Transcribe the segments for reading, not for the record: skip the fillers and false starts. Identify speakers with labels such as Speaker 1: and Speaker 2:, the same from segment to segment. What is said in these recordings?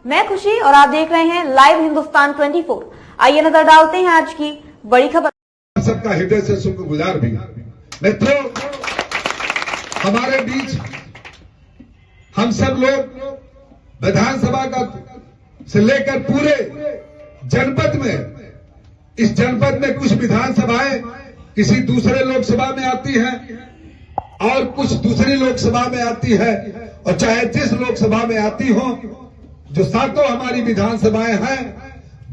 Speaker 1: मैं खुशी और आप देख रहे हैं लाइव हिंदुस्तान 24। आइए नजर डालते हैं आज की बड़ी खबर।
Speaker 2: सबका हृदय से शुक्रगुजार भी। मित्रों, हमारे बीच हम सब लोग विधानसभा का से लेकर पूरे जनपद में, इस जनपद में कुछ विधानसभाएं किसी दूसरे लोकसभा में आती हैं और कुछ दूसरी लोकसभा में आती है, और चाहे जिस लोकसभा में आती हो, जो सातों हमारी विधानसभाएं हैं,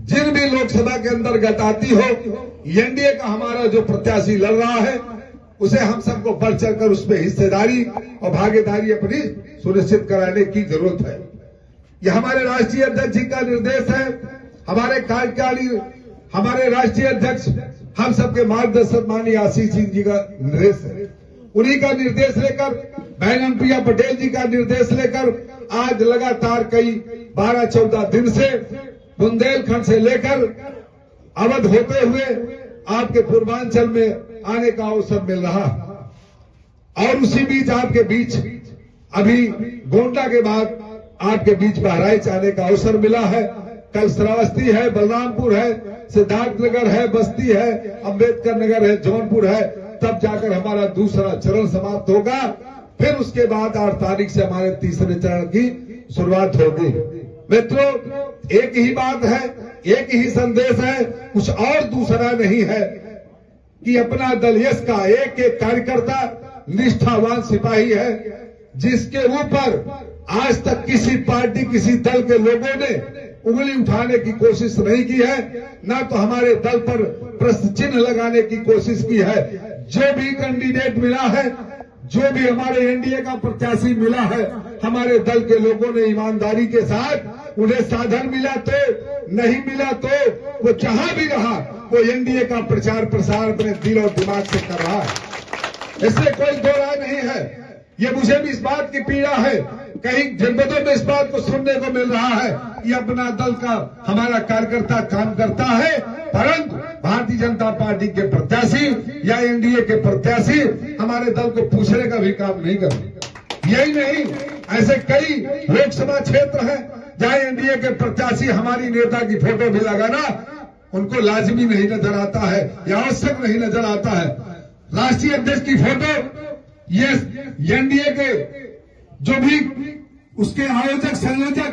Speaker 2: जिन भी लोकसभा के अंतर्गत आती हो, एनडीए का हमारा जो प्रत्याशी लड़ रहा है उसे हम सबको बढ़ चढ़कर उसमें हिस्सेदारी और भागीदारी अपनी सुनिश्चित कराने की जरूरत है। यह हमारे राष्ट्रीय अध्यक्ष जी का निर्देश है, हमारे कार्यकारी हमारे राष्ट्रीय अध्यक्ष हम सबके मार्गदर्शक माननीय आशीष सिंह जी का निर्देश है। उन्हीं का निर्देश लेकर, बहन अनुप्रिया पटेल जी का निर्देश लेकर आज लगातार कई 12-14 दिन से बुंदेलखंड से लेकर अवध होते हुए आपके पूर्वांचल में आने का अवसर मिल रहा, और उसी बीच आपके बीच अभी गोंडा के बाद आपके बीच बहराइच आने का अवसर मिला है। कल श्रावस्ती है, बलरामपुर है, सिद्धार्थनगर है, बस्ती है, अंबेडकर नगर है, जौनपुर है, तब जाकर हमारा दूसरा चरण समाप्त होगा। फिर उसके बाद 8 तारीख से हमारे तीसरे चरण की शुरुआत होगी। मित्रों, एक ही बात है, एक ही संदेश है, कुछ और दूसरा नहीं है कि अपना दल यश का एक एक कार्यकर्ता निष्ठावान सिपाही है, जिसके ऊपर आज तक किसी पार्टी, किसी दल के लोगों ने उंगली उठाने की कोशिश नहीं की है, ना तो हमारे दल पर प्रश्न चिन्ह लगाने की कोशिश की है। जो भी कैंडिडेट मिला है, जो भी हमारे एनडीए का प्रत्याशी मिला है, हमारे दल के लोगों ने ईमानदारी के साथ, उन्हें साधन मिला तो, नहीं मिला तो, वो जहां भी रहा वो एनडीए का प्रचार प्रसार अपने दिल और दिमाग से कर रहा है। इससे कोई दो राय नहीं है। ये मुझे भी इस बात की पीड़ा है, कई जनपदों में इस बात को सुनने को मिल रहा है कि अपना दल का हमारा कार्यकर्ता काम करता है, परंतु भारतीय जनता पार्टी के प्रत्याशी या एनडीए के प्रत्याशी हमारे दल को पूछने का भी काम नहीं करते। यही नहीं, ऐसे कई लोकसभा क्षेत्र हैं जहां एनडीए के प्रत्याशी हमारी नेता की फोटो भी लगाना उनको लाजमी नहीं नजर आता है या आवश्यक नहीं नजर आता है। राष्ट्रीय अध्यक्ष की फोटो, ये एनडीए के जो भी उसके आयोजक संयोजक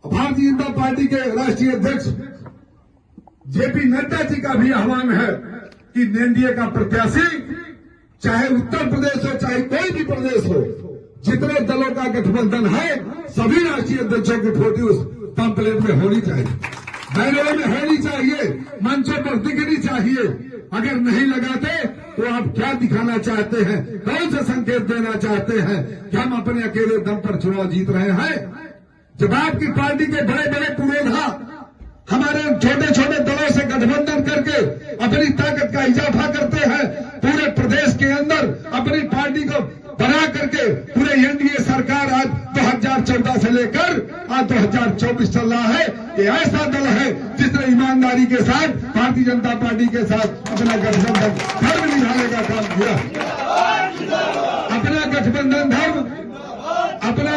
Speaker 2: भारतीय जनता पार्टी के राष्ट्रीय अध्यक्ष जेपी नड्डा जी का भी आह्वान है कि एनडीए का प्रत्याशी चाहे उत्तर प्रदेश हो चाहे कोई भी प्रदेश हो, जितने दलों का गठबंधन है, सभी राष्ट्रीय अध्यक्षों की फोटो उस पंपलेट में होनी चाहिए, बैनरों में होनी चाहिए, मंचों पर दिखनी चाहिए। अगर नहीं लगाते तो आप क्या दिखाना चाहते हैं, कौन सा संकेत देना चाहते हैं कि हम अपने अकेले दम पर चुनाव जीत रहे हैं? जब आपकी पार्टी के बड़े बड़े पुरोधा हमारे छोटे छोटे दलों से गठबंधन करके अपनी ताकत का इजाफा करते हैं, पूरे प्रदेश के अंदर अपनी पार्टी को बना करके पूरे एनडीए सरकार आज 2014 से लेकर आज 2024 चल रहा है। ये ऐसा दल है जिसने ईमानदारी के साथ भारतीय जनता पार्टी के साथ अपना गठबंधन धर्म निभाने का काम किया। अपना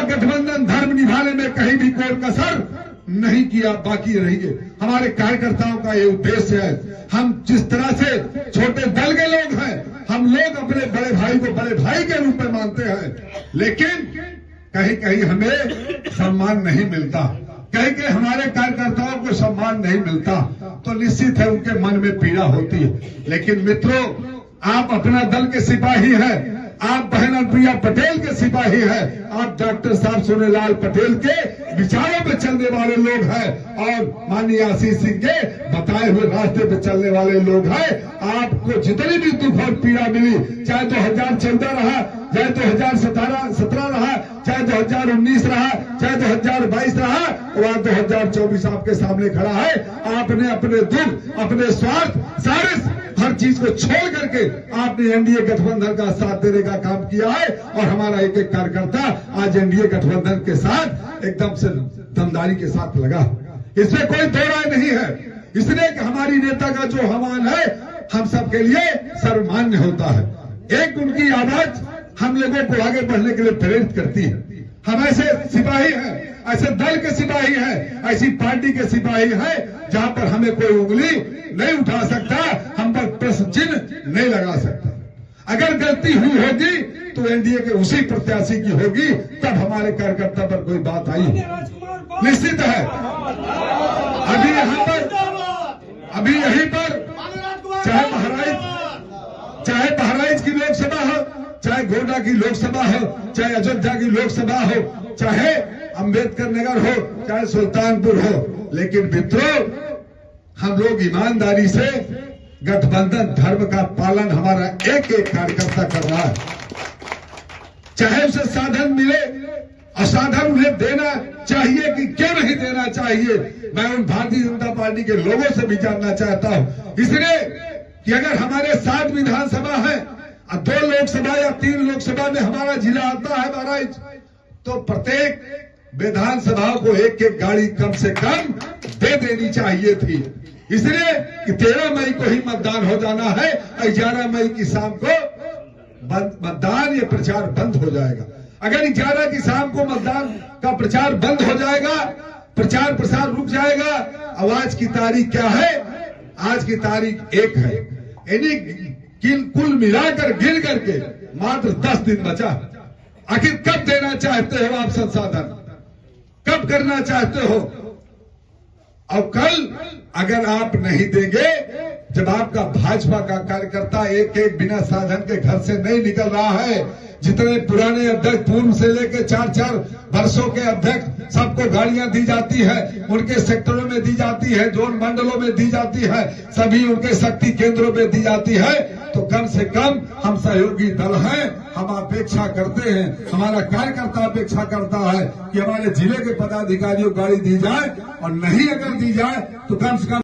Speaker 2: गठबंधन धर्म निभाने में कहीं भी कोई कसर नहीं किया, बाकी रहिए। हमारे कार्यकर्ताओं का ये उद्देश्य है। हम जिस तरह से छोटे दल के लोग हैं, हम लोग अपने बड़े भाई को बड़े भाई के रूप में मानते हैं, लेकिन कहीं कहीं हमें सम्मान नहीं मिलता, कहीं कहीं हमारे कार्यकर्ताओं को सम्मान नहीं मिलता, तो निश्चित है उनके मन में पीड़ा होती है। लेकिन मित्रों, आप अपना दल के सिपाही हैं, आप बहन अनुप्रिया पटेल के सिपाही हैं, आप डॉक्टर साहब सोनेलाल पटेल के विचारों पे चलने वाले लोग हैं और माननीय आशीष सिंह के बताए हुए रास्ते पे चलने वाले लोग हैं। आपको जितनी भी दुख और पीड़ा मिली, चाहे 2014 रहा, चाहे 2017 रहा, चाहे 2019 रहा, चाहे 2022 रहा, और 2024 आपके सामने खड़ा है। आपने अपने दुख, अपने स्वार्थ, सारे हर चीज को छोड़ करके आपने एनडीए गठबंधन का साथ देने का काम किया है, और हमारा एक एक कार्यकर्ता आज एनडीए गठबंधन के साथ एकदम से दमदारी के साथ लगा। इसमें कोई दो राय नहीं है, इसलिए कि हमारी नेता का जो आह्वान है हम सबके लिए सर्वमान्य होता है। एक उनकी आवाज हम लोगों को आगे बढ़ने के लिए प्रेरित करती है। हम ऐसे सिपाही हैं, ऐसे दल के सिपाही हैं, ऐसी पार्टी के सिपाही हैं जहां पर हमें कोई उंगली नहीं उठा सकता, हम पर प्रश्न चिन्ह नहीं लगा सकता। अगर गलती हुई होगी तो एनडीए के उसी प्रत्याशी की होगी, तब हमारे कार्यकर्ता पर कोई बात आई निश्चित है। अभी यहां पर, अभी यहीं पर चाहे बहराइच की लोकसभा हो, चाहे गोड्डा की लोकसभा हो, चाहे अयोध्या की लोकसभा हो, चाहे अंबेडकर नगर हो, चाहे सुल्तानपुर हो, लेकिन मित्रों हम लोग ईमानदारी से गठबंधन धर्म का पालन हमारा एक एक कार्यकर्ता कर रहा है। चाहे उसे साधन मिले, असाधन उन्हें देना चाहिए कि क्यों नहीं देना चाहिए, मैं उन भारतीय जनता पार्टी के लोगों से भी जानना चाहता हूं। इसलिए कि अगर हमारे 7 विधानसभा है और 2 लोकसभा या 3 लोकसभा में हमारा जिला आता है बहराइच, तो प्रत्येक विधानसभा को एक एक गाड़ी कम से कम दे देनी चाहिए थी। इसलिए कि 13 मई को ही मतदान हो जाना है और 11 मई की शाम को मतदान या प्रचार बंद हो जाएगा। अगर 11 की शाम को मतदान का प्रचार बंद हो जाएगा, प्रचार प्रसार रुक जाएगा। अब आज की तारीख क्या है? आज की तारीख 1 है। यानी कुल मिलाकर गिन करके मात्र 10 दिन बचा। आखिर कब देना चाहते हो आप संसाधन, कब करना चाहते हो? और कल अगर आप नहीं देंगे, जब आपका भाजपा का कार्यकर्ता एक एक बिना साधन के घर से नहीं निकल रहा है, जितने पुराने अध्यक्ष पूर्व से लेकर 4-4 वर्षों के अध्यक्ष सबको गाड़ियां दी जाती है, उनके सेक्टरों में दी जाती है, जोन मंडलों में दी जाती है, सभी उनके शक्ति केंद्रों में दी जाती है, तो कम से कम हम सहयोगी दल हैं, हम अपेक्षा करते हैं, हमारा कार्यकर्ता अपेक्षा करता है कि हमारे जिले के पदाधिकारियों को गाड़ी दी जाए, और नहीं अगर दी जाए तो कम से कम